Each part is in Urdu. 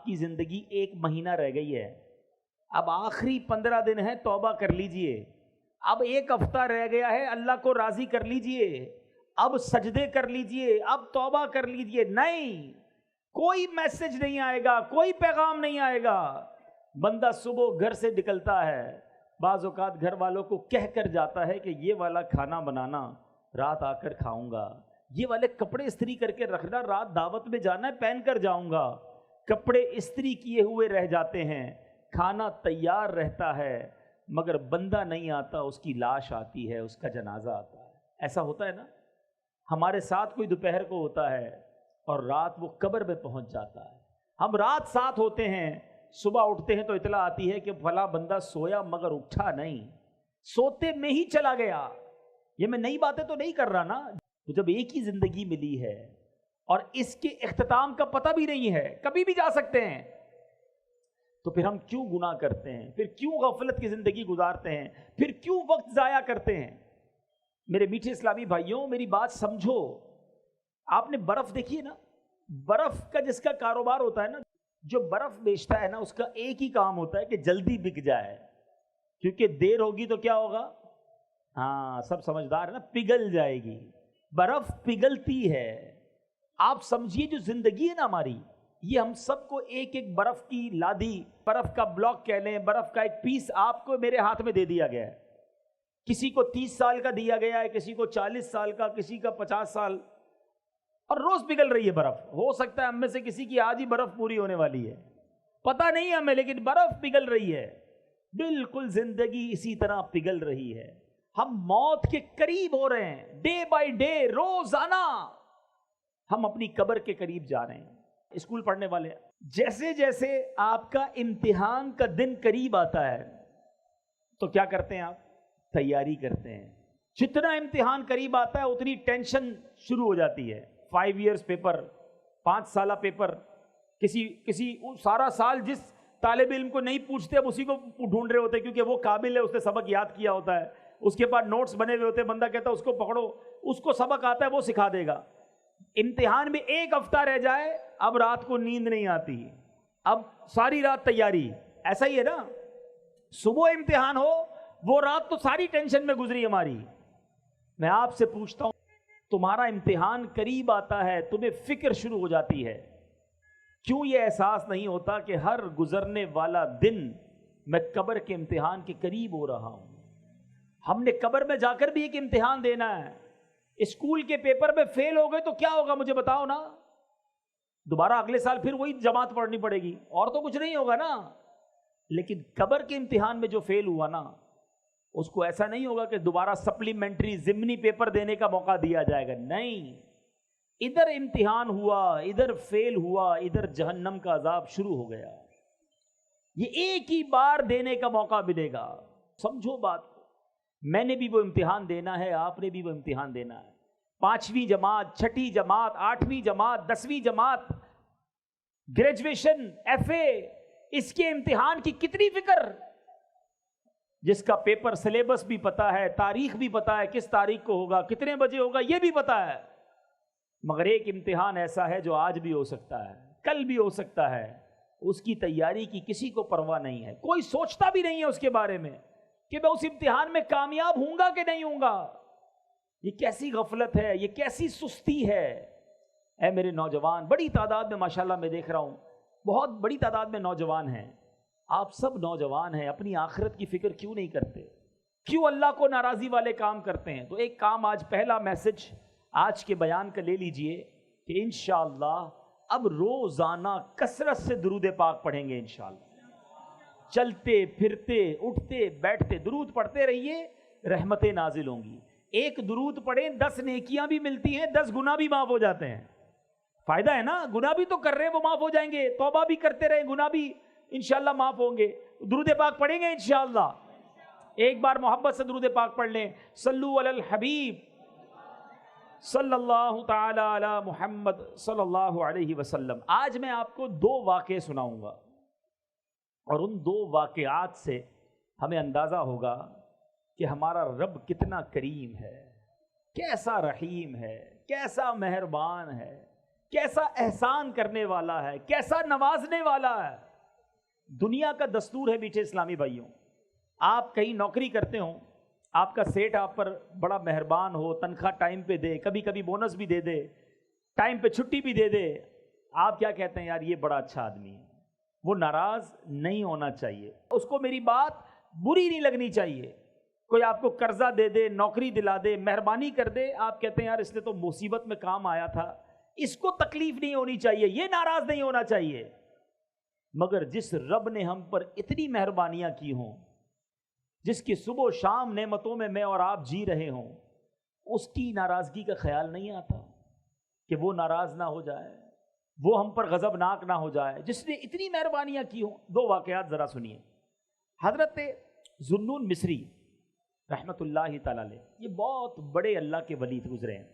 کی زندگی 1 مہینہ رہ گئی ہے، اب آخری 15 دن ہے، توبہ کر لیجئے. اب 1 ہفتہ رہ گیا ہے، اللہ کو راضی کر لیجئے، اب سجدے کر لیجئے، اب توبہ کر لیجئے. نہیں، کوئی میسج نہیں آئے گا، کوئی پیغام نہیں آئے گا. بندہ صبح گھر سے نکلتا ہے، بعض اوقات گھر والوں کو کہہ کر جاتا ہے کہ یہ والا کھانا بنانا، رات آ کر کھاؤں گا. یہ والے کپڑے استری کر کے رکھنا، رات دعوت میں جانا ہے پہن کر جاؤں گا. کپڑے استری کیے ہوئے رہ جاتے ہیں، کھانا تیار رہتا ہے، مگر بندہ نہیں آتا، اس کی لاش آتی ہے، اس کا جنازہ آتا ہے. ایسا ہوتا ہے نا، ہمارے ساتھ کوئی دوپہر کو ہوتا ہے اور رات وہ قبر میں پہنچ جاتا ہے. ہم رات ساتھ ہوتے ہیں، صبح اٹھتے ہیں تو اطلاع آتی ہے کہ فلاں بندہ سویا مگر اٹھا نہیں، سوتے میں ہی چلا گیا. یہ میں نئی باتیں تو نہیں کر رہا نا. تو جب ایک ہی زندگی ملی ہے اور اس کے اختتام کا پتہ بھی نہیں ہے، کبھی بھی جا سکتے ہیں، تو پھر ہم کیوں گناہ کرتے ہیں؟ پھر کیوں غفلت کی زندگی گزارتے ہیں؟ پھر کیوں وقت ضائع کرتے ہیں؟ میرے میٹھے اسلامی بھائیوں، میری بات سمجھو. آپ نے برف دیکھی ہے نا، برف کا جس کا کاروبار ہوتا ہے نا، جو برف بیچتا ہے نا، اس کا ایک ہی کام ہوتا ہے کہ جلدی بک جائے، کیونکہ دیر ہوگی تو کیا ہوگا؟ ہاں، سب سمجھدار ہے نا، پگھل جائے گی. برف پگھلتی ہے. آپ سمجھیے جو زندگی ہے نا ہماری، یہ ہم سب کو ایک ایک برف کی لادی، برف کا بلاک کہہ لیں، برف کا ایک پیس آپ کو میرے ہاتھ میں دے دیا گیا ہے. کسی کو 30 سال کا دیا گیا ہے، کسی کو 40 سال کا، کسی کا 50 سال، اور روز پگھل رہی ہے برف. ہو سکتا ہے ہم میں سے کسی کی آج ہی برف پوری ہونے والی ہے، پتہ نہیں ہمیں، لیکن برف پگھل رہی ہے. بالکل زندگی اسی طرح پگھل رہی ہے. ہم موت کے قریب ہو رہے ہیں، ڈے بائی ڈے، روزانہ ہم اپنی قبر کے قریب جا رہے ہیں. اسکول پڑھنے والے، جیسے جیسے آپ کا امتحان کا دن قریب آتا ہے تو کیا کرتے ہیں؟ آپ تیاری کرتے ہیں. جتنا امتحان قریب آتا ہے اتنی ٹینشن شروع ہو جاتی ہے. 5 ایئرس پیپر، 5 سالہ پیپر، کسی سارا سال جس طالب علم کو نہیں پوچھتے اب اسی کو ڈھونڈ رہے ہوتے، کیونکہ وہ قابل ہے، اس نے سبق یاد کیا ہوتا ہے، اس کے پاس نوٹس بنے ہوئے ہوتے ہیں. بندہ کہتا ہے اس کو پکڑو، اس کو سبق آتا ہے، وہ سکھا دے گا. امتحان میں 1 ہفتہ رہ جائے، اب رات کو نیند نہیں آتی، اب ساری رات تیاری. ایسا ہی ہے نا، صبح امتحان ہو، وہ رات تو ساری ٹینشن میں گزری ہماری. میں آپ سے پوچھتا ہوں، تمہارا امتحان قریب آتا ہے، تمہیں فکر شروع ہو جاتی ہے، کیوں یہ احساس نہیں ہوتا کہ ہر گزرنے والا دن میں قبر کے امتحان کے قریب ہو رہا ہوں؟ ہم نے قبر میں جا کر بھی ایک امتحان دینا ہے. اسکول کے پیپر میں فیل ہو گئے تو کیا ہوگا؟ مجھے بتاؤ نا. دوبارہ اگلے سال پھر وہی جماعت پڑھنی پڑے گی، اور تو کچھ نہیں ہوگا نا. لیکن قبر کے امتحان میں جو فیل ہوا نا، اس کو ایسا نہیں ہوگا کہ دوبارہ سپلیمنٹری ضمنی پیپر دینے کا موقع دیا جائے گا. نہیں، ادھر امتحان ہوا، ادھر فیل ہوا، ادھر جہنم کا عذاب شروع ہو گیا. یہ ایک ہی بار دینے کا موقع ملے گا. سمجھو بات کو. میں نے بھی وہ امتحان دینا ہے، آپ نے بھی وہ امتحان دینا ہے. 5ویں جماعت، 6ٹھی جماعت، 8ویں جماعت، 10ویں جماعت، گریجویشن، FA، اس کے امتحان کی کتنی فکر. جس کا پیپر سلیبس بھی پتا ہے، تاریخ بھی پتا ہے، کس تاریخ کو ہوگا، کتنے بجے ہوگا، یہ بھی پتا ہے. مگر ایک امتحان ایسا ہے جو آج بھی ہو سکتا ہے، کل بھی ہو سکتا ہے. اس کی تیاری کی کسی کو پرواہ نہیں ہے، کوئی سوچتا بھی نہیں ہے اس کے بارے میں کہ میں اس امتحان میں کامیاب ہوں گا کہ نہیں ہوں گا. یہ کیسی غفلت ہے، یہ کیسی سستی ہے. اے میرے نوجوان، بڑی تعداد میں ماشاءاللہ میں دیکھ رہا ہوں، بہت بڑی تعداد میں نوجوان ہیں. آپ سب نوجوان ہیں، اپنی آخرت کی فکر کیوں نہیں کرتے؟ کیوں اللہ کو ناراضی والے کام کرتے ہیں؟ تو ایک کام آج، پہلا میسج آج کے بیان کا لے لیجئے کہ انشاءاللہ اب روزانہ کثرت سے درود پاک پڑھیں گے. انشاءاللہ چلتے پھرتے اٹھتے بیٹھتے درود پڑھتے رہیے، رحمتیں نازل ہوں گی. ایک درود پڑھیں 10 نیکیاں بھی ملتی ہیں، 10 گناہ بھی معاف ہو جاتے ہیں. فائدہ ہے نا، گناہ بھی تو کر رہے ہیں وہ معاف ہو جائیں گے، توبہ بھی کرتے رہیں، گناہ بھی انشاءاللہ معاف ہوں گے. درود پاک پڑھیں گے انشاءاللہ. ایک بار محبت سے درود پاک پڑھ لیں. صلو علی الحبیب صلی اللہ تعالی علی محمد صلی اللہ علیہ وسلم. آج میں آپ کو 2 واقعے سناؤں گا، اور ان 2 واقعات سے ہمیں اندازہ ہوگا کہ ہمارا رب کتنا کریم ہے، کیسا رحیم ہے، کیسا مہربان ہے، کیسا احسان کرنے والا ہے، کیسا نوازنے والا ہے۔ دنیا کا دستور ہے میٹھے اسلامی بھائیوں، آپ کہیں نوکری کرتے ہوں، آپ کا سیٹ آپ پر بڑا مہربان ہو، تنخواہ ٹائم پہ دے، کبھی کبھی بونس بھی دے دے، ٹائم پہ چھٹی بھی دے دے، آپ کیا کہتے ہیں؟ یار یہ بڑا اچھا آدمی ہے۔ وہ ناراض نہیں ہونا چاہیے، اس کو میری بات بری نہیں لگنی چاہیے۔ کوئی آپ کو قرضہ دے دے، نوکری دلا دے، مہربانی کر دے، آپ کہتے ہیں یار اس نے تو مصیبت میں کام آیا تھا، اس کو تکلیف نہیں ہونی چاہیے، یہ ناراض نہیں ہونا چاہیے۔ مگر جس رب نے ہم پر اتنی مہربانیاں کی ہوں، جس کی صبح و شام نعمتوں میں اور آپ جی رہے ہوں، اس کی ناراضگی کا خیال نہیں آتا کہ وہ ناراض نہ ہو جائے، وہ ہم پر غضبناک نہ ہو جائے، جس نے اتنی مہربانیاں کی ہوں۔ دو واقعات ذرا سنیے۔ حضرت ذوالنون مصری رحمت اللہ تعالی علیہ، یہ بہت بڑے اللہ کے ولی گزرے ہیں۔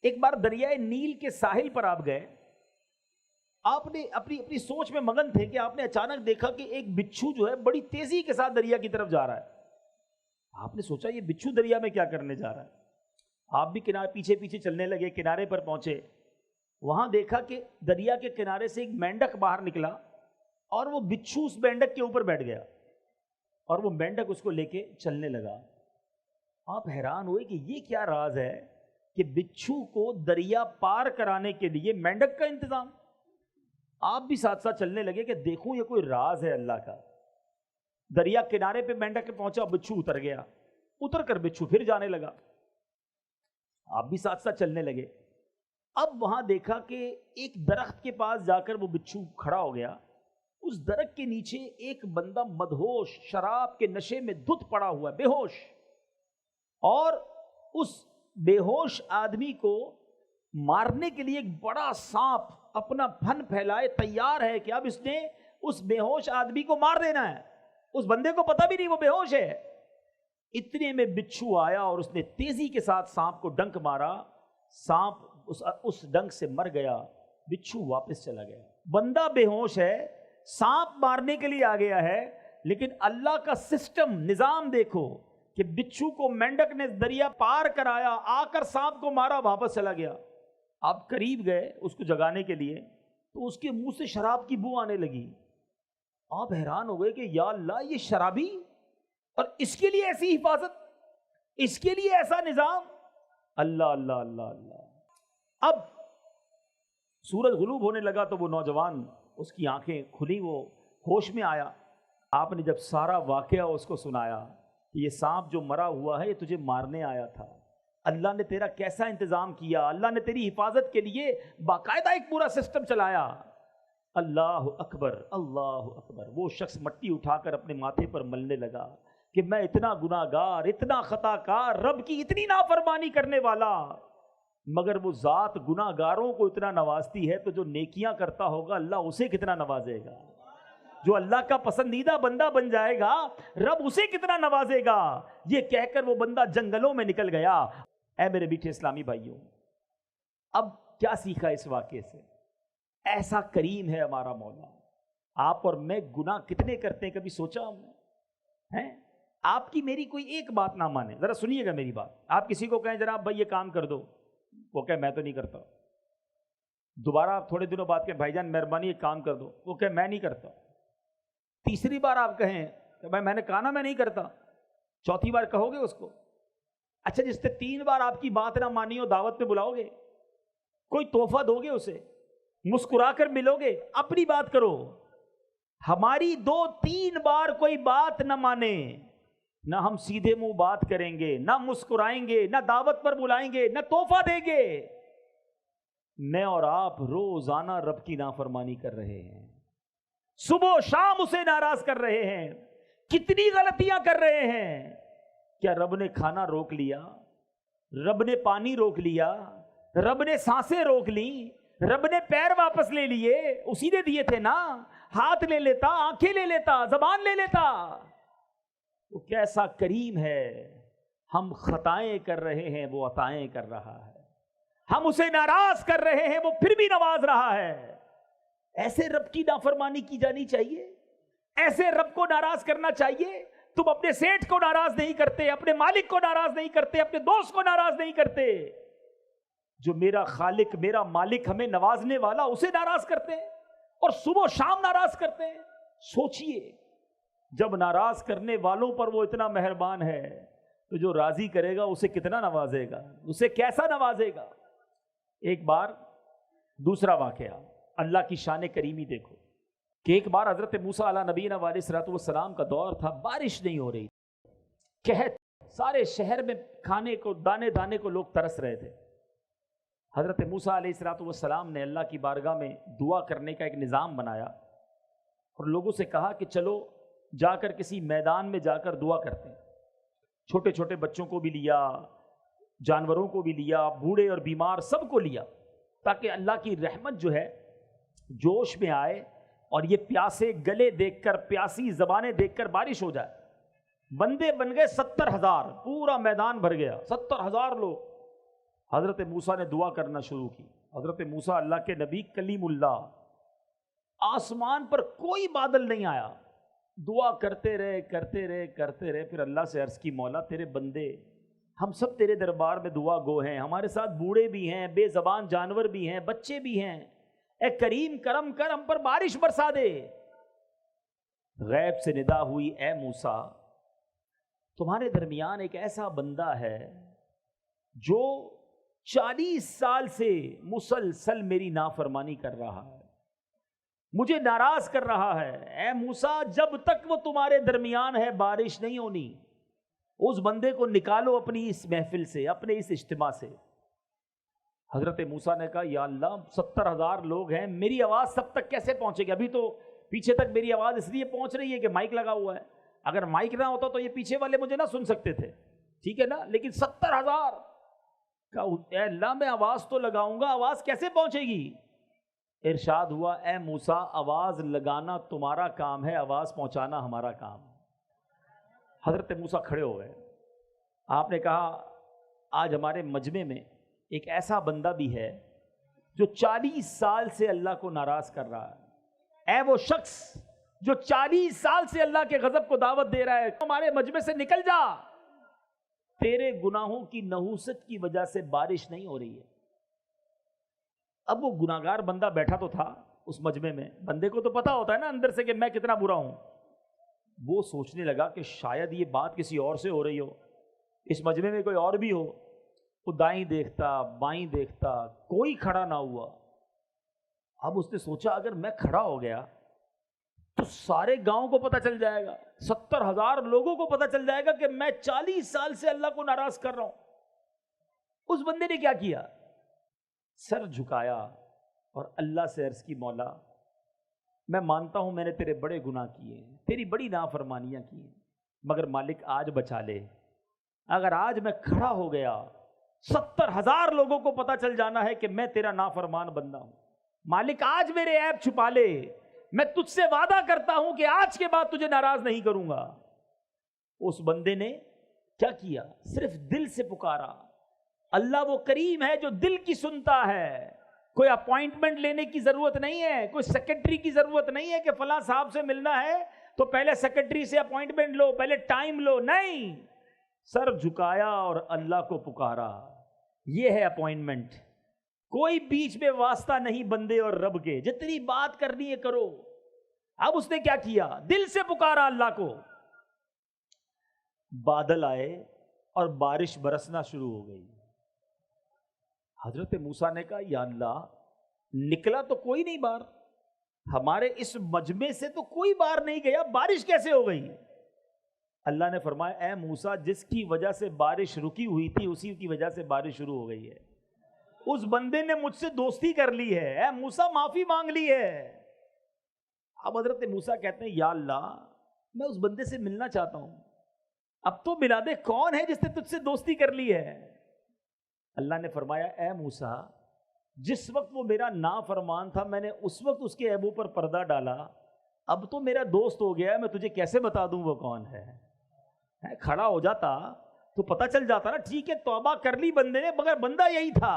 ایک بار دریائے نیل کے ساحل پر آپ گئے، آپ نے اپنی سوچ میں مگن تھے کہ آپ نے اچانک دیکھا کہ ایک بچھو جو ہے بڑی تیزی کے ساتھ دریا کی طرف جا رہا ہے۔ آپ نے سوچا یہ بچھو دریا میں کیا کرنے جا رہا ہے؟ آپ بھی پیچھے پیچھے چلنے لگے، کنارے پر پہنچے، وہاں دیکھا کہ دریا کے کنارے سے ایک مینڈک باہر نکلا اور وہ بچھو اس مینڈک کے اوپر بیٹھ گیا اور وہ مینڈک اس کو لے کے چلنے لگا۔ آپ حیران ہوئے کہ یہ کیا راز ہے کہ بچھو کو دریا پار کرانے کے لیے مینڈک کا انتظام۔ آپ بھی ساتھ ساتھ چلنے لگے کہ دیکھوں یہ کوئی راز ہے اللہ کا۔ دریا کنارے پہ مینڈک پہنچا، بچھو اتر گیا، اتر کر بچھو پھر جانے لگا۔ آپ بھی ساتھ ساتھ چلنے لگے۔ اب وہاں دیکھا کہ ایک درخت کے پاس جا کر وہ بچھو کھڑا ہو گیا۔ اس درخت کے نیچے ایک بندہ مدہوش، شراب کے نشے میں دھت پڑا ہوا، بے ہوش، اور اس بے ہوش آدمی کو مارنے کے لیے ایک بڑا سانپ اپنا پھن پھیلائے تیار ہے کہ اب اس نے اس بے ہوش آدمی کو مار دینا ہے۔ اس بندے کو پتہ بھی نہیں وہ بے ہوش ہے۔ اتنے میں بچھو آیا اور اس نے تیزی کے ساتھ سانپ کو ڈنک مارا، سانپ اس ڈنک سے مر گیا، بچھو واپس چلا گیا۔ بندہ بے ہوش ہے، سانپ مارنے کے لیے آ گیا ہے، لیکن اللہ کا سسٹم، نظام دیکھو کہ بچھو کو مینڈک نے دریا پار کرایا، آ کر سانپ کو مارا، واپس چلا گیا۔ آپ قریب گئے اس کو جگانے کے لیے تو اس کے منہ سے شراب کی بو آنے لگی۔ آپ حیران ہو گئے کہ یا اللہ، یہ شرابی، اور اس کے لیے ایسی حفاظت، اس کے لیے ایسا نظام۔ اللہ اللہ اللہ اللہ۔ اب سورج غروب ہونے لگا تو وہ نوجوان، اس کی آنکھیں کھلی، وہ ہوش میں آیا۔ آپ نے جب سارا واقعہ اس کو سنایا کہ یہ سانپ جو مرا ہوا ہے یہ تجھے مارنے آیا تھا، اللہ نے تیرا کیسا انتظام کیا، اللہ نے تیری حفاظت کے لیے باقاعدہ ایک پورا سسٹم چلایا۔ اللہ اکبر، اللہ اکبر۔ وہ شخص مٹی اٹھا کر اپنے ماتھے پر ملنے لگا کہ میں اتنا گناہ گار، اتنا خطا کار، رب کی اتنی نافرمانی کرنے والا، مگر وہ ذات گناہ گاروں کو اتنا نوازتی ہے تو جو نیکیاں کرتا ہوگا اللہ اسے کتنا نوازے گا۔ جو اللہ کا پسندیدہ بندہ بن جائے گا رب اسے کتنا نوازے گا۔ یہ کہہ کر وہ بندہ جنگلوں میں نکل گیا۔ اے میرے میٹھے اسلامی بھائیوں، اب کیا سیکھا اس واقعے سے؟ ایسا کریم ہے ہمارا مولا۔ آپ اور میں گناہ کتنے کرتے ہیں، کبھی سوچا ہم نے؟ آپ کی میری کوئی ایک بات نہ مانے، ذرا سنیے گا میری بات۔ آپ کسی کو کہیں جناب بھائی یہ کام کر دو، وہ کہے میں تو نہیں کرتا۔ دوبارہ آپ تھوڑے دنوں بعد کہیں بھائی جان مہربانی یہ کام کر دو، وہ کہے میں نہیں کرتا۔ تیسری بار آپ کہیں کہ بھائی میں نے کہا نا میں نہیں کرتا، چوتھی بار کہو گے اس کو؟ اچھا جس نے 3 بار آپ کی بات نہ مانی ہو دعوت پہ بلاؤ گے؟ کوئی تحفہ دو گے اسے؟ مسکرا کر ملو گے؟ اپنی بات کرو۔ ہماری 2-3 بار کوئی بات نہ مانے، نہ ہم سیدھے منہ بات کریں گے، نہ مسکرائیں گے، نہ دعوت پر بلائیں گے، نہ تحفہ دیں گے۔ میں اور آپ روزانہ رب کی نافرمانی کر رہے ہیں، صبح و شام اسے ناراض کر رہے ہیں، کتنی غلطیاں کر رہے ہیں۔ کیا رب نے کھانا روک لیا؟ رب نے پانی روک لیا؟ رب نے سانسیں روک لیں؟ رب نے پیر واپس لے لیے؟ اسی نے دیے تھے نا۔ ہاتھ لے لیتا، آنکھیں لے لیتا، زبان لے لیتا۔ وہ کیسا کریم ہے۔ ہم خطائیں کر رہے ہیں، وہ عطائیں کر رہا ہے۔ ہم اسے ناراض کر رہے ہیں، وہ پھر بھی نواز رہا ہے۔ ایسے رب کی نافرمانی کی جانی چاہیے؟ ایسے رب کو ناراض کرنا چاہیے؟ تم اپنے سیٹھ کو ناراض نہیں کرتے، اپنے مالک کو ناراض نہیں کرتے، اپنے دوست کو ناراض نہیں کرتے، جو میرا خالق میرا مالک ہمیں نوازنے والا اسے ناراض کرتے ہیں اور صبح و شام ناراض کرتے ہیں. سوچئے جب ناراض کرنے والوں پر وہ اتنا مہربان ہے تو جو راضی کرے گا اسے کتنا نوازے گا, اسے کیسا نوازے گا. ایک بار دوسرا واقعہ, اللہ کی شان کریمی دیکھو کہ ایک بار حضرت موسیٰ علیہ نبینا علیہ الصلوۃ والسلام کا دور تھا, بارش نہیں ہو رہی, قحط, سارے شہر میں کھانے کو دانے دانے کو لوگ ترس رہے تھے. حضرت موسیٰ علیہ الصلوۃ والسلام نے اللہ کی بارگاہ میں دعا کرنے کا ایک نظام بنایا اور لوگوں سے کہا کہ چلو جا کر کسی میدان میں جا کر دعا کرتے ہیں. چھوٹے چھوٹے بچوں کو بھی لیا, جانوروں کو بھی لیا, بوڑھے اور بیمار سب کو لیا, تاکہ اللہ کی رحمت جو ہے جوش میں آئے اور یہ پیاسے گلے دیکھ کر, پیاسی زبانیں دیکھ کر بارش ہو جائے. بندے بن گئے 70,000, پورا میدان بھر گیا, 70,000 لوگ. حضرت موسیٰ نے دعا کرنا شروع کی. حضرت موسیٰ اللہ کے نبی کلیم اللہ, آسمان پر کوئی بادل نہیں آیا, دعا کرتے رہے کرتے رہے کرتے رہے. پھر اللہ سے عرض کی, مولا تیرے بندے ہم سب تیرے دربار میں دعا گو ہیں, ہمارے ساتھ بوڑھے بھی ہیں, بے زبان جانور بھی ہیں, بچے بھی ہیں, اے کریم کرم کر ہم پر بارش برسا دے. غیب سے ندا ہوئی, اے موسیٰ تمہارے درمیان ایک ایسا بندہ ہے جو 40 سال سے مسلسل میری نافرمانی کر رہا ہے, مجھے ناراض کر رہا ہے. اے موسیٰ جب تک وہ تمہارے درمیان ہے بارش نہیں ہونی. اس بندے کو نکالو اپنی اس محفل سے, اپنے اس اجتماع سے. حضرت موسیٰ نے کہا, یا اللہ 70,000 لوگ ہیں, میری آواز سب تک کیسے پہنچے گی؟ ابھی تو پیچھے تک میری آواز اس لیے پہنچ رہی ہے کہ مائک لگا ہوا ہے, اگر مائک نہ ہوتا تو یہ پیچھے والے مجھے نہ سن سکتے تھے, ٹھیک ہے نا. لیکن 70,000 کا, اے اللہ میں آواز تو لگاؤں گا, آواز کیسے پہنچے گی؟ ارشاد ہوا, اے موسیٰ آواز لگانا تمہارا کام ہے, آواز پہنچانا ہمارا کام. حضرت موسیٰ کھڑے ہو گئے. آپ نے کہا, آج ہمارے مجمع میں ایک ایسا بندہ بھی ہے جو 40 سال سے اللہ کو ناراض کر رہا ہے. اے وہ شخص جو 40 سال سے اللہ کے غضب کو دعوت دے رہا ہے, ہمارے مجمع سے نکل جا, تیرے گناہوں کی نحوست کی وجہ سے بارش نہیں ہو رہی ہے. اب وہ گناہگار بندہ بیٹھا تو تھا اس مجمع میں, بندے کو تو پتا ہوتا ہے نا اندر سے کہ میں کتنا برا ہوں. وہ سوچنے لگا کہ شاید یہ بات کسی اور سے ہو رہی ہو, اس مجمع میں کوئی اور بھی ہو. وہ دائیں دیکھتا بائیں دیکھتا, کوئی کھڑا نہ ہوا. اب اس نے سوچا اگر میں کھڑا ہو گیا تو سارے گاؤں کو پتہ چل جائے گا, 70,000 لوگوں کو پتہ چل جائے گا کہ میں 40 سال سے اللہ کو ناراض کر رہا ہوں. اس بندے نے کیا کیا, سر جھکایا اور اللہ سے عرض کی, مولا میں مانتا ہوں میں نے تیرے بڑے گناہ کیے ہیں, تیری بڑی نافرمانیاں کی ہیں, مگر مالک آج بچا لے. اگر آج میں کھڑا ہو گیا 70,000 لوگوں کو پتہ چل جانا ہے کہ میں تیرا نافرمان بندہ ہوں. مالک آج میرے عیب چھپا لے, میں تجھ سے وعدہ کرتا ہوں کہ آج کے بعد تجھے ناراض نہیں کروں گا. اس بندے نے کیا کیا, صرف دل سے پکارا. اللہ وہ کریم ہے جو دل کی سنتا ہے. کوئی اپوائنٹمنٹ لینے کی ضرورت نہیں ہے, کوئی سیکرٹری کی ضرورت نہیں ہے کہ فلاں صاحب سے ملنا ہے تو پہلے سیکرٹری سے اپوائنٹمنٹ لو, پہلے ٹائم لو. نہیں, سر جھکایا اور اللہ کو پکارا, یہ ہے اپوائنٹمنٹ. کوئی بیچ میں واسطہ نہیں بندے اور رب کے, جتنی بات کرنی ہے کرو. اب اس نے کیا کیا, دل سے پکارا اللہ کو. بادل آئے اور بارش برسنا شروع ہو گئی. حضرت موسیٰ نے کہا, یا اللہ نکلا تو کوئی نہیں باہر, ہمارے اس مجمع سے تو کوئی باہر نہیں گیا, بارش کیسے ہو گئی؟ اللہ نے فرمایا, اے موسیٰ جس کی وجہ سے بارش رکی ہوئی تھی اسی کی وجہ سے بارش شروع ہو گئی ہے. اس بندے نے مجھ سے دوستی کر لی ہے, اے موسیٰ معافی مانگ لی ہے. اب حضرت موسیٰ کہتے ہیں, یا اللہ میں اس بندے سے ملنا چاہتا ہوں, اب تو ملا دے, کون ہے جس نے تجھ سے دوستی کر لی ہے؟ اللہ نے فرمایا, اے موسیٰ جس وقت وہ میرا نافرمان تھا میں نے اس وقت اس کے عیبوں پر پردہ ڈالا, اب تو میرا دوست ہو گیا, میں تجھے کیسے بتا دوں وہ کون ہے؟ کھڑا ہو جاتا تو پتہ چل جاتا نا. ٹھیک ہے توبہ کر لی بندے نے, مگر بندہ یہی تھا.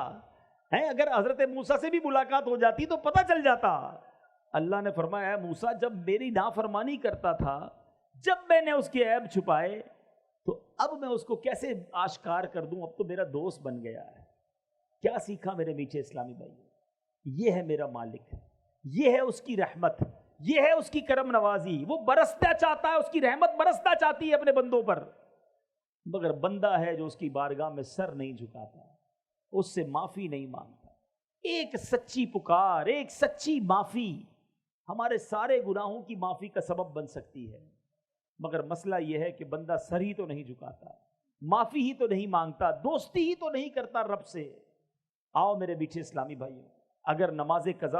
اگر حضرت موسیٰ سے بھی ملاقات ہو جاتی تو پتہ چل جاتا. اللہ نے فرمایا, اے موسیٰ جب میری نافرمانی کرتا تھا, جب میں نے اس کے عیب چھپائے تو اب میں اس کو کیسے آشکار کر دوں, اب تو میرا دوست بن گیا ہے. کیا سیکھا میرے میٹھے اسلامی بھائی؟ یہ ہے میرا مالک، یہ ہے اس کی رحمت، یہ ہے اس کی کرم نوازی. وہ برستا چاہتا ہے، اس کی رحمت برستا چاہتی ہے اپنے بندوں پر، مگر بندہ ہے جو اس کی بارگاہ میں سر نہیں جھکاتا، اس سے معافی نہیں مانگتا. ایک سچی پکار، ایک سچی معافی ہمارے سارے گناہوں کی معافی کا سبب بن سکتی ہے. مگر مسئلہ یہ ہے کہ بندہ سر ہی تو نہیں جھکاتا، معافی ہی تو نہیں مانگتا، دوستی ہی تو نہیں کرتا رب سے. آؤ میرے میٹھے اسلامی بھائیوں، اگر نماز قضا